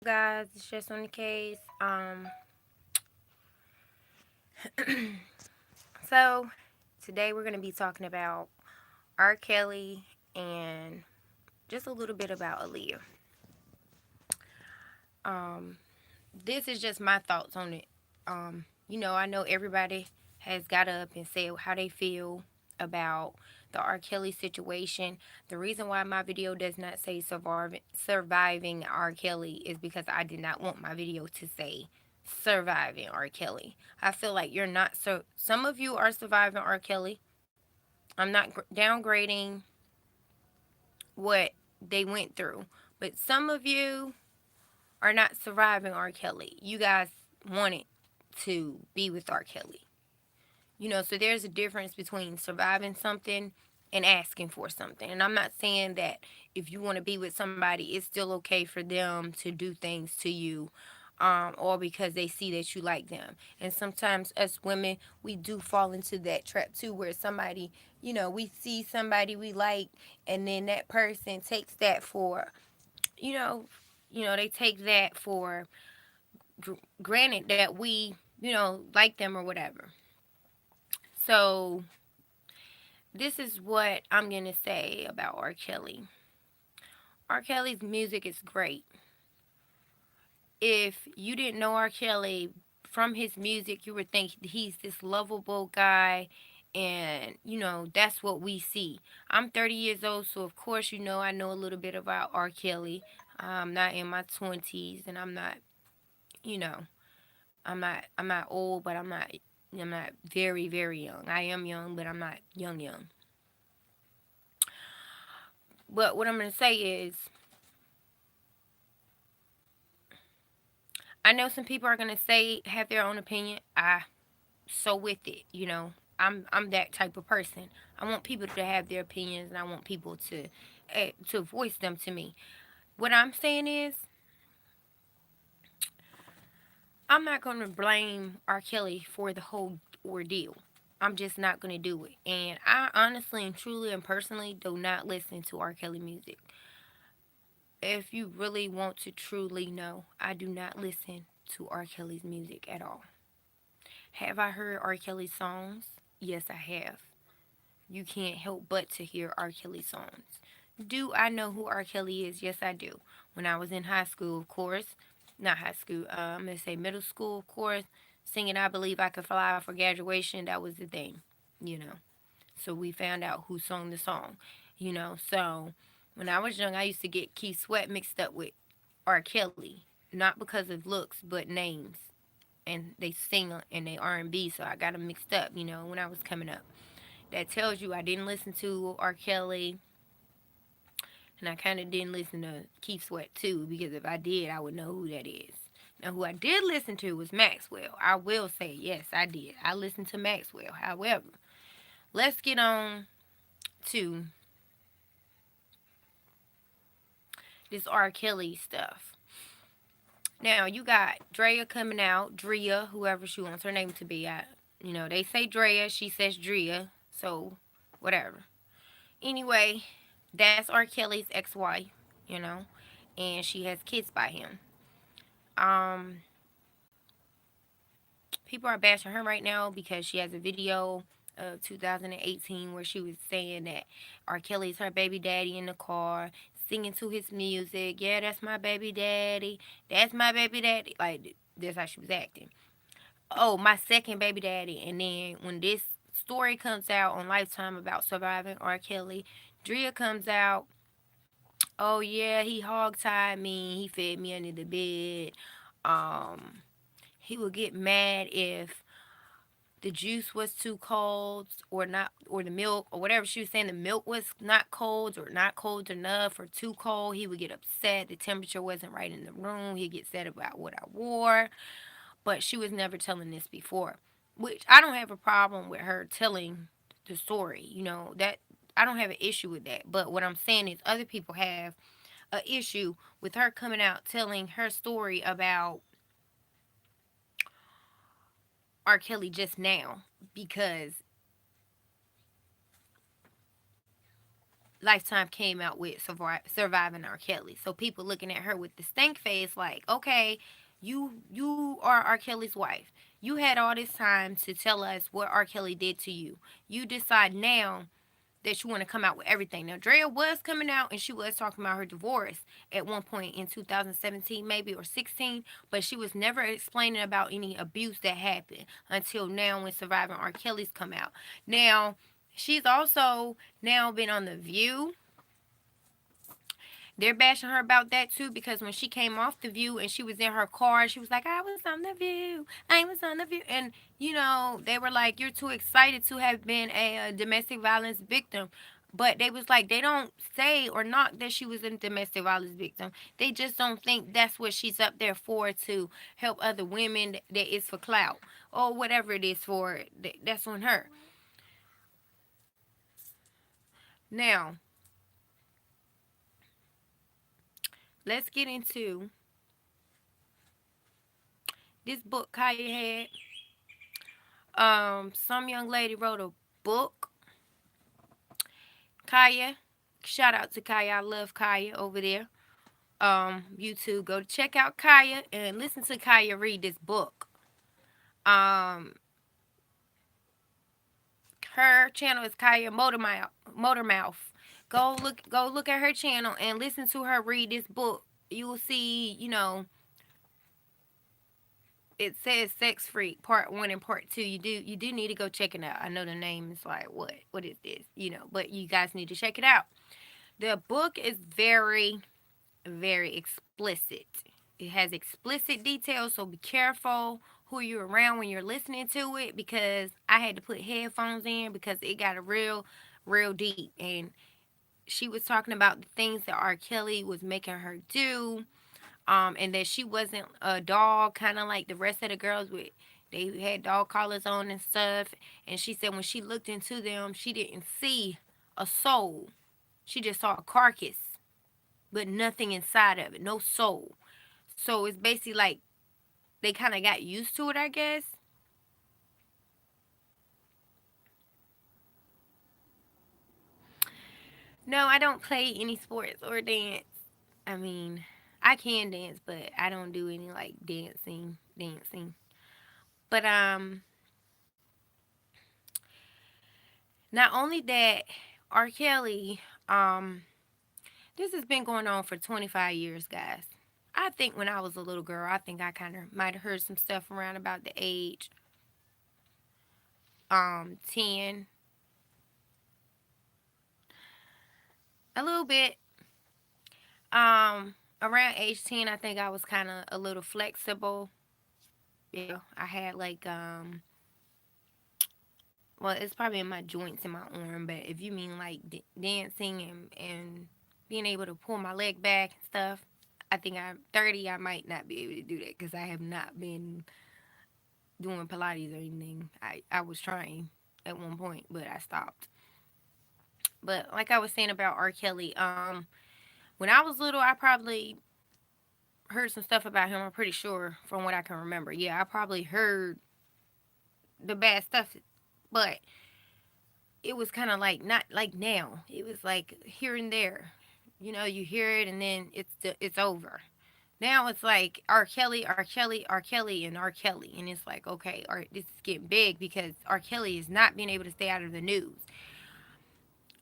guys? It's just on the case. So today we're gonna be talking about R. Kelly and just a little bit about Aaliyah. Um, this is just my thoughts on it. I know everybody has got up and said how they feel about the R. Kelly situation. The reason why my video does not say surviving R. Kelly is because I did not want my video to say surviving R. Kelly. I feel like you're not some of you are surviving R. Kelly. I'm not downgrading what they went through, but some of you are not surviving R. Kelly. You guys wanted to be with R. Kelly. So there's a difference between surviving something and asking for something. And I'm not saying that if you want to be with somebody, it's still okay for them to do things to you, or because they see that you like them. And sometimes us women, we do fall into that trap too, where somebody, we see somebody we like, and then that person takes that for, you know, they take that for granted that we, like them or whatever. So this is what I'm going to say about R. Kelly. R. Kelly's music is great. If you didn't know R. Kelly from his music, you would think he's this lovable guy. And, that's what we see. I'm 30 years old, so of course, I know a little bit about R. Kelly. I'm not in my 20s, and you know, I'm not old, but I'm not very, very young. I am young, but I'm not young. But what I'm going to say is, I know some people are gonna say have their own opinion. So with it. I'm that type of person. I want people to have their opinions, and I want people to voice them to me. What I'm saying is, I'm not gonna blame R. Kelly for the whole ordeal. I'm just not gonna do it. And I honestly and truly and personally do not listen to R. Kelly music. If you really want to truly know, I do not listen to R. Kelly's music at all. Have I heard R. Kelly songs? Yes, I have. You can't help but to hear R. Kelly songs. Do I know who R. Kelly is? Yes, I do. When I was in high school, of course, not high school, I'm going to say middle school, of course, singing I Believe I Could Fly for graduation, that was the thing, you know. So we found out who sung the song. So when I was young, I used to get Keith Sweat mixed up with R. Kelly, not because of looks, but names, and they sing and they R&B, so I got them mixed up, when I was coming up. That tells you I didn't listen to R. Kelly, and I kind of didn't listen to Keith Sweat too, because if I did, I would know who that is. Now, who I did listen to was Maxwell. I will say, yes, I did. I listened to Maxwell. However, let's get on to this R. Kelly stuff. Now, you got Drea coming out, Drea, whoever she wants her name to be. They say Drea, she says Drea, so whatever. Anyway, that's R. Kelly's ex-wife, you know, and she has kids by him. Um, People are bashing her right now because she has a video of 2018 where she was saying that R. Kelly's her baby daddy in the car, singing to his music. Yeah, that's my baby daddy. That's my baby daddy. Like, that's how she was acting. Oh, my second baby daddy. And then when this story comes out on Lifetime about surviving R. Kelly, Drea comes out. Oh yeah, he hog tied me. He fed me under the bed. Um, he would get mad if the juice was too cold or not, or the milk or whatever she was saying, the milk was not cold or not cold enough or too cold. He would get upset. The temperature wasn't right in the room. He'd get sad about what I wore. But she was never telling this before, which I don't have a problem with her telling the story. That I don't have an issue with that. But what I'm saying is other people have a issue with her coming out telling her story about R. Kelly just now, because Lifetime came out with surviving R. Kelly. So people looking at her with the stank face, like, okay, you are R. Kelly's wife. You had all this time to tell us what R. Kelly did to you. You decide now that you want to come out with everything. Now, Drea was coming out and she was talking about her divorce at one point in 2017, maybe, or 16, but she was never explaining about any abuse that happened until now when Surviving R. Kelly's come out. Now, she's also now been on The View. They're bashing her about that too because when she came off The View and she was in her car, she was like, I was on The View. I was on The View. And, they were like, you're too excited to have been a domestic violence victim. But they was like, they don't say or not that she was a domestic violence victim. They just don't think that's what she's up there for, to help other women, that is for clout or whatever it is for. That's on her. Now, let's get into this book Kaya had. Some young lady wrote a book. Kaya, shout out to Kaya. I love Kaya over there. YouTube, go check out Kaya and listen to Kaya read this book. Um, her channel is Kaya Motormouth. Motormouth. Go look at her channel and listen to her read this book. You will see, it says Sex Freak Part 1 and Part 2. You do need to go check it out. I know the name is like, what is this? But you guys need to check it out. The book is very, very explicit. It has explicit details, so be careful who you're around when you're listening to it, because I had to put headphones in because it got a real deep. And she was talking about the things that R. Kelly was making her do, and that she wasn't a dog, kind of like the rest of the girls with. They had dog collars on and stuff. And she said when she looked into them, she didn't see a soul. She just saw a carcass, but nothing inside of it, no soul. So it's basically like they kind of got used to it, I guess. No, I don't play any sports or dance. I mean, I can dance, but I don't do any like dancing. But not only that, R. Kelly, this has been going on for 25 years, guys. I think when I was a little girl, I think I kind of might have heard some stuff around about the age 10, a little bit. Around age 10, I think I was kind of a little flexible. Yeah, I had like well, it's probably in my joints in my arm, but if you mean like dancing and being able to pull my leg back and stuff, I think I'm 30. I might not be able to do that because I have not been doing Pilates or anything. I was trying at one point, but I stopped. But like I was saying about R. Kelly, when I was little, I probably heard some stuff about him. I'm pretty sure from what I can remember. Yeah, I probably heard the bad stuff, but it was kind of like not like now. It was like here and there. You hear it and then it's over. Now it's like R. Kelly, R. Kelly, R. Kelly, and R. Kelly, and it's like okay, this is getting big because R. Kelly is not being able to stay out of the news.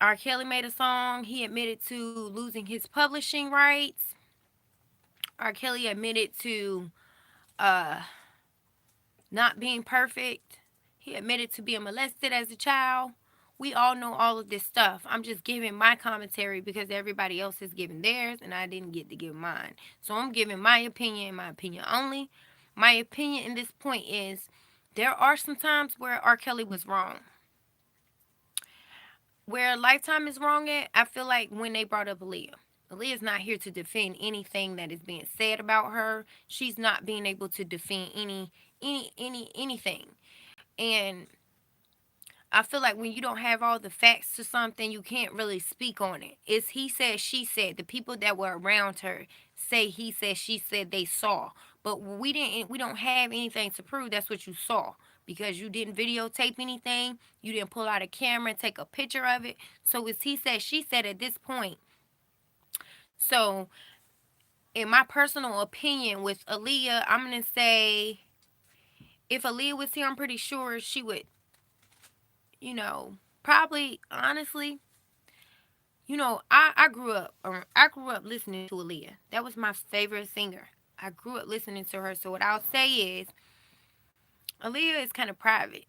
R. Kelly made a song. He admitted to losing his publishing rights. R. Kelly admitted to uh, not being perfect. He admitted to being molested as a child. We all know all of this stuff. I'm just giving my commentary because everybody else is giving theirs and I didn't get to give mine. So I'm giving my opinion and my opinion only. My opinion in this point is there are some times where R. Kelly was wrong. Where Lifetime is wrong at, I feel like when they brought up Aaliyah. Aaliyah's not here to defend anything that is being said about her. She's not being able to defend anything. And I feel like when you don't have all the facts to something, you can't really speak on it. It's he said, she said. The people that were around her say he said, she said, they saw. But we don't have anything to prove that's what you saw. because you didn't videotape anything, you didn't pull out a camera and take a picture of it. So it's he said, she said at this point. So, in my personal opinion, with Aaliyah, I'm gonna say if Aaliyah was here, I'm pretty sure she would, probably honestly, I grew up listening to Aaliyah. That was my favorite singer. I grew up listening to her. So what I'll say is Aaliyah is kind of private.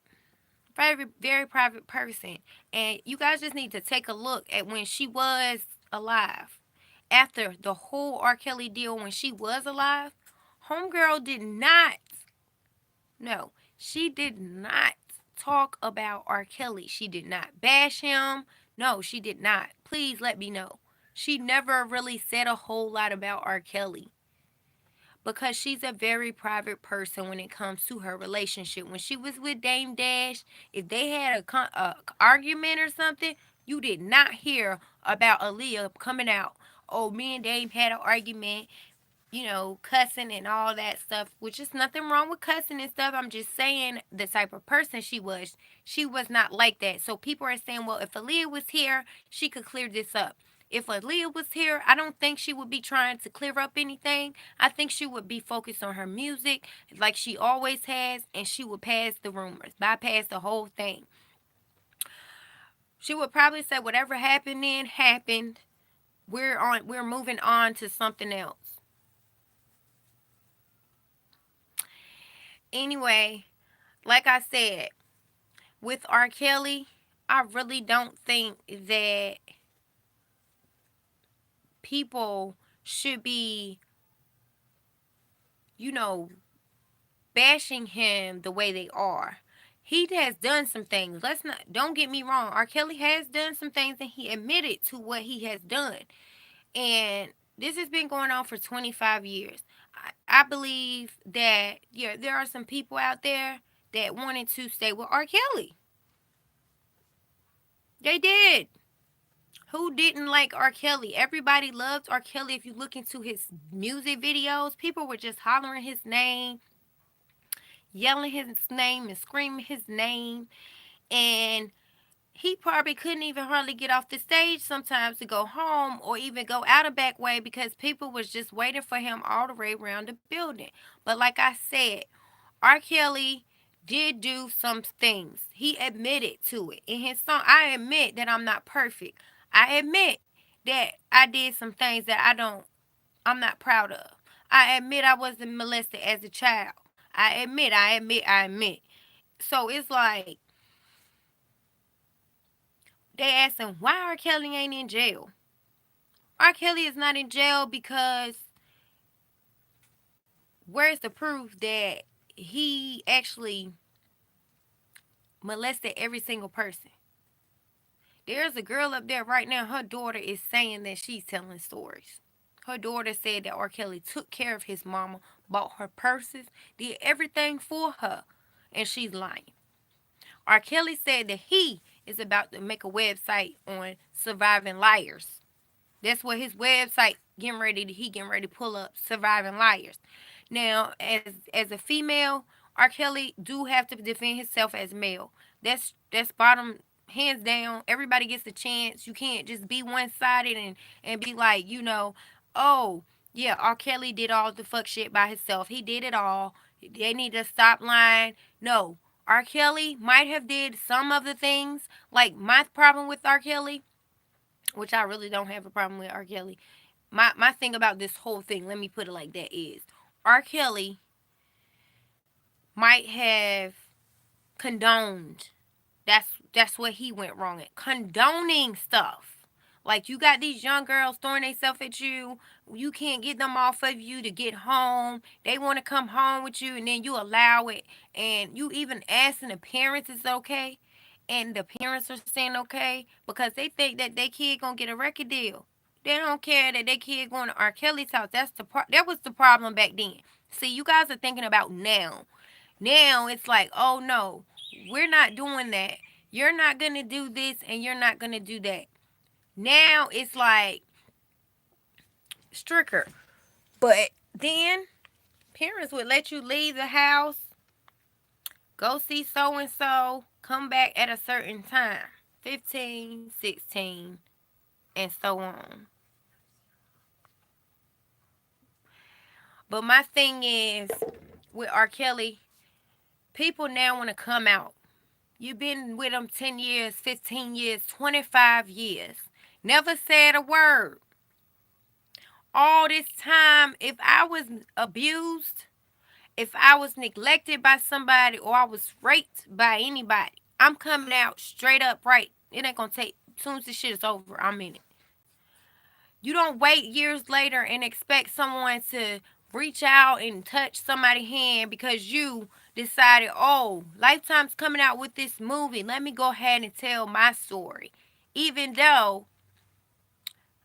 Very, very private person. And you guys just need to take a look at when she was alive. After the whole R. Kelly deal, when she was alive, Homegirl did not, no, she did not talk about R. Kelly. She did not bash him. No, she did not. Please let me know. She never really said a whole lot about R. Kelly because she's a very private person when it comes to her relationship. When she was with Dame Dash, if they had a argument or something, you did not hear about Aaliyah coming out. Oh, me and Dame had an argument, cussing and all that stuff, which is nothing wrong with cussing and stuff. I'm just saying the type of person she was. She was not like that. So people are saying, well, if Aaliyah was here, she could clear this up. If Aaliyah was here, I don't think she would be trying to clear up anything. I think she would be focused on her music like she always has, and she would pass the rumors, bypass the whole thing. She would probably say whatever happened then happened. We're moving on to something else. Anyway, like I said, with R. Kelly, I really don't think that people should be, you know, bashing him the way they are. He has done some things. Don't get me wrong. R. Kelly has done some things and he admitted to what he has done. And this has been going on for 25 years. I believe that, yeah, there are some people out there that wanted to stay with R. Kelly. They did. Who didn't like R. Kelly? Everybody loved R. Kelly. If you look into his music videos, people were just hollering his name, yelling his name, and screaming his name. And he probably couldn't even hardly get off the stage sometimes to go home or even go out a back way because people was just waiting for him all the way around the building. But like I said, R. Kelly did do some things. He admitted to it. In his song, I admit that I'm not perfect. I admit that I did some things that I'm not proud of. I admit I wasn't molested as a child. I admit. So it's like they ask him why R. Kelly ain't in jail. R. Kelly is not in jail because where's the proof that he actually molested every single person? There's a girl up there right now, her daughter is saying that she's telling stories. Her daughter said that R. Kelly took care of his mama, bought her purses, did everything for her, and she's lying. R. Kelly said that he is about to make a website on surviving liars. That's what his website he getting ready to pull up, surviving liars. Now, as a female, R. Kelly do have to defend himself as male. That's bottom hands down. Everybody gets a chance. You can't just be one sided and be like, oh yeah, R. Kelly did all the fuck shit by himself. He did it all. They need to stop lying. No. R. Kelly might have did some of the things. Like my problem with R. Kelly, which I really don't have a problem with R. Kelly. My thing about this whole thing, let me put it like that, is R. Kelly might have condoned. That's what he went wrong at. Condoning stuff. Like you got these young girls throwing themselves at you. You can't get them off of you to get home. They want to come home with you and then you allow it. And you even asking the parents is okay. And the parents are saying okay because they think that their kid gonna get a record deal. They don't care that their kid going to R. Kelly's house. That was the problem back then. See, you guys are thinking about now. Now it's like, oh no, we're not doing that. You're not gonna do this and you're not gonna do that. Now it's like stricter. But then parents would let you leave the house Go see so and so. Come back at a certain time. 15, 16, and so on. But my thing is, with R. Kelly, people now want to come out. You've been with him 10 years, 15 years, 25 years. Never said a word. All this time, if I was abused, if I was neglected by somebody, or I was raped by anybody, I'm coming out straight up right. It ain't gonna take, as soon as this shit is over, I'm in it. You don't wait years later and expect someone to reach out and touch somebody's hand because you decided, oh, Lifetime's coming out with this movie. Let me go ahead and tell my story. Even though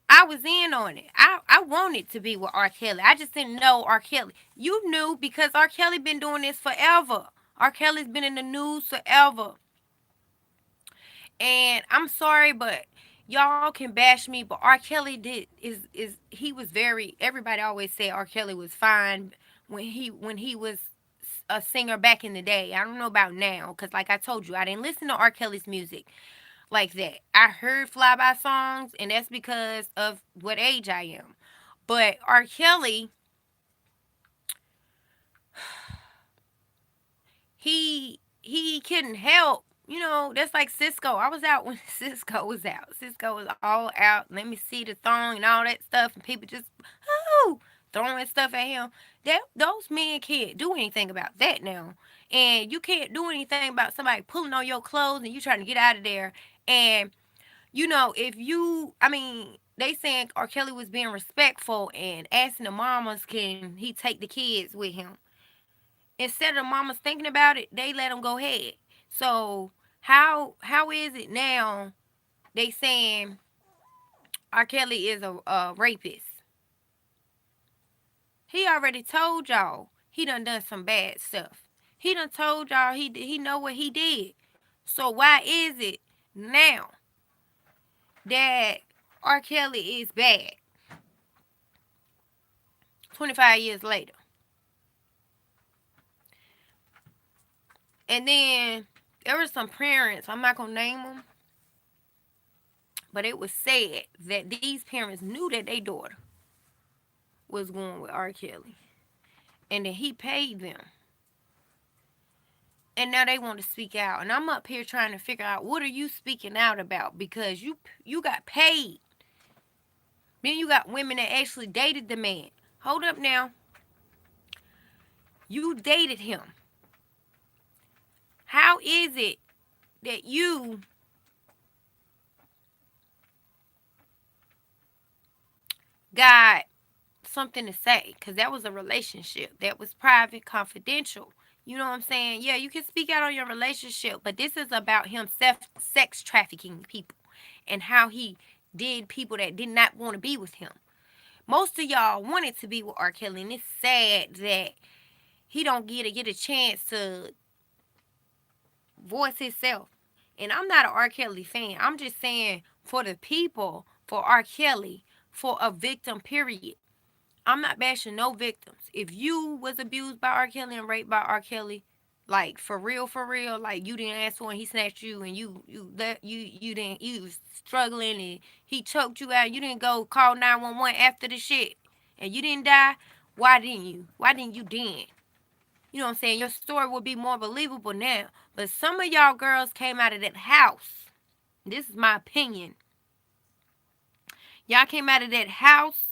I was in on it. I wanted to be with R. Kelly. I just didn't know R. Kelly. You knew because R. Kelly been doing this forever. R. Kelly's been in the news forever. And I'm sorry, but y'all can bash me, but R. Kelly is he was very, everybody always said R. Kelly was fine when he was a singer back in the day. I don't know about now, because like I told you, I didn't listen to R. Kelly's music like that. I heard flyby songs, and that's because of what age I am. But R. Kelly, he couldn't help. That's like Cisco. I was out when Cisco was out. Cisco was all out. Let me see the thong and all that stuff, and people just throwing stuff at him. Those men can't do anything about that now, and you can't do anything about somebody pulling on your clothes and you trying to get out of there. And if they saying R. Kelly was being respectful and asking the mamas, can he take the kids with him? Instead of the mamas thinking about it, they let him go ahead. So how is it now they saying R. Kelly is a rapist? He already told y'all he done some bad stuff. He done told y'all he know what he did. So why is it now that R. Kelly is bad 25 years later? And then there were some parents, I'm not going to name them, but it was said that these parents knew that their daughter was going with R. Kelly and that he paid them. And now they want to speak out. And I'm up here trying to figure out, what are you speaking out about? Because you got paid. Then you got women that actually dated the man. Hold up now. You dated him. How is it that you got something to say? Because that was a relationship. That was private, confidential. You know what I'm saying? Yeah, you can speak out on your relationship, but this is about him sex trafficking people and how he did people that did not want to be with him. Most of y'all wanted to be with R. Kelly, and it's sad that he don't get a chance to voice himself. And I'm not an R. Kelly fan. I'm just saying for the people, for R. Kelly, for a victim, period. I'm not bashing no victims. If you was abused by R. Kelly and raped by R. Kelly, like for real, like you didn't ask for and he snatched you and you didn't, you was struggling and he choked you out. You didn't go call 911 after the shit and you didn't die. Why didn't you? Why didn't you then? You know what I'm saying? Your story would be more believable now. But some of y'all girls came out of that house. This is my opinion. Y'all came out of that house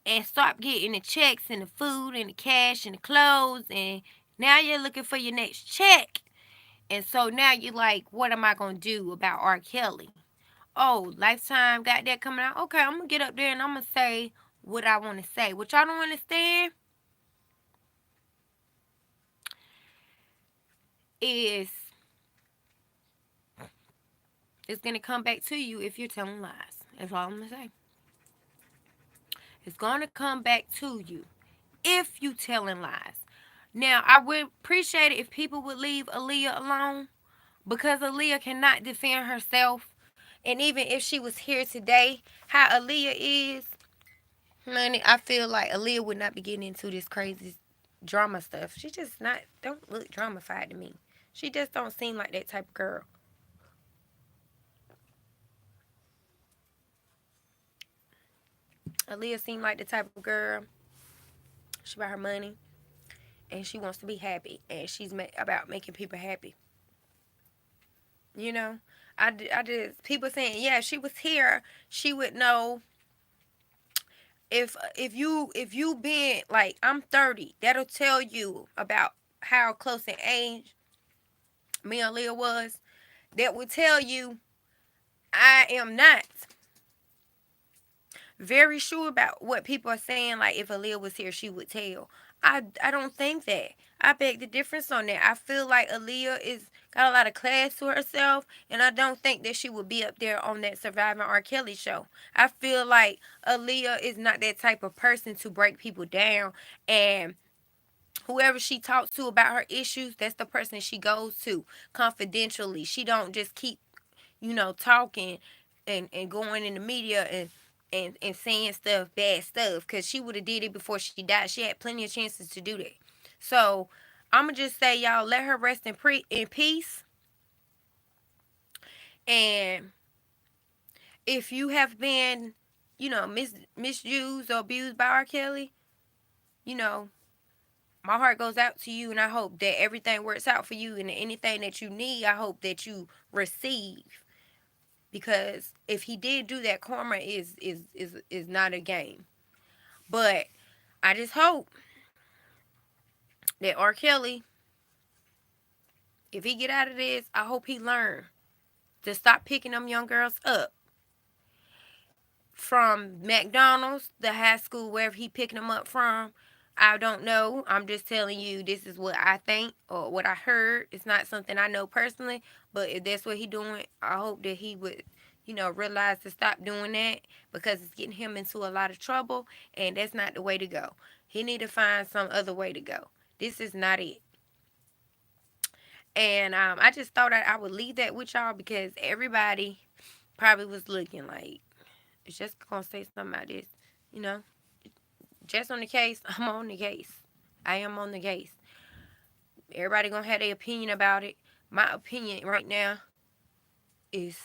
and start getting the checks and the food and the cash and the clothes, and now you're looking for your next check. And so now you're like, what am I going to do about R. Kelly? Oh, Lifetime got that coming out. Okay, I'm going to get up there and I'm going to say what I want to say. What y'all don't understand is it's going to come back to you if you're telling lies. That's all I'm going to say. It's going to come back to you if you telling lies. Now, I would appreciate it if people would leave Aaliyah alone because Aaliyah cannot defend herself. And even if she was here today, how Aaliyah is, honey, I feel like Aaliyah would not be getting into drama stuff. She just not don't look dramafied to me. She just don't seem like that type of girl. Aaliyah seemed like the type of girl. She about her money and she wants to be happy and she's about making people happy. You know, I just people saying yeah she was here she would know if you been like I'm 30 that'll tell you about how close in age me and Leah was. That would tell you I am not very sure about what people are saying. Like if Aaliyah was here, she would tell. I don't think that. I beg the difference on that. I feel like Aaliyah is got a lot of class to herself, and I don't think that she would be up there on that Surviving R. Kelly show. I feel like Aaliyah is not that type of person to break people down, and whoever she talks to about her issues, that's the person she goes to confidentially. She don't just keep talking and going in the media and saying stuff, bad stuff, because she would have did it before she died. She had plenty of chances to do that. So I'ma just say, y'all, let her rest in peace. And if you have been, misused or abused by R. Kelly, you know, my heart goes out to you, and I hope that everything works out for you, and anything that you need, I hope that you receive. Because if he did do that, karma is not a game. But I just hope that R. Kelly, if he get out of this, I hope he learn to stop picking them young girls up from McDonald's, the high school, wherever he picking them up from. I don't know. I'm just telling you this is what I think or what I heard. It's not something I know personally, but if that's what he doing, I hope that he would, realize to stop doing that because it's getting him into a lot of trouble, and that's not the way to go. He need to find some other way to go. This is not it. And I just thought I would leave that with y'all because everybody probably was looking like, is Jessica gonna say something about this? You know, just on the case, I'm on the case. I am on the case. Everybody gonna have their opinion about it. My opinion right now is,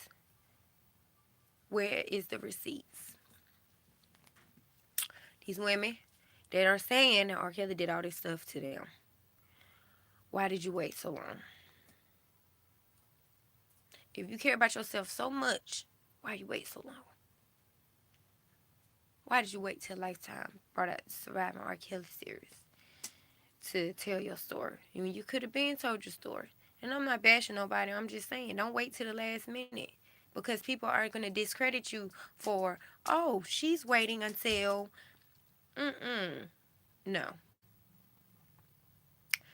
where is the receipts? These women that are saying that R. Kelly did all this stuff to them. Why did you wait so long? If you care about yourself so much, why you wait so long? Why did you wait till Lifetime brought out the Surviving R. Kelly series to tell your story? I mean, you could have been told your story. And I'm not bashing nobody. I'm just saying, don't wait till the last minute. Because people are going to discredit you for, oh, she's waiting until, no.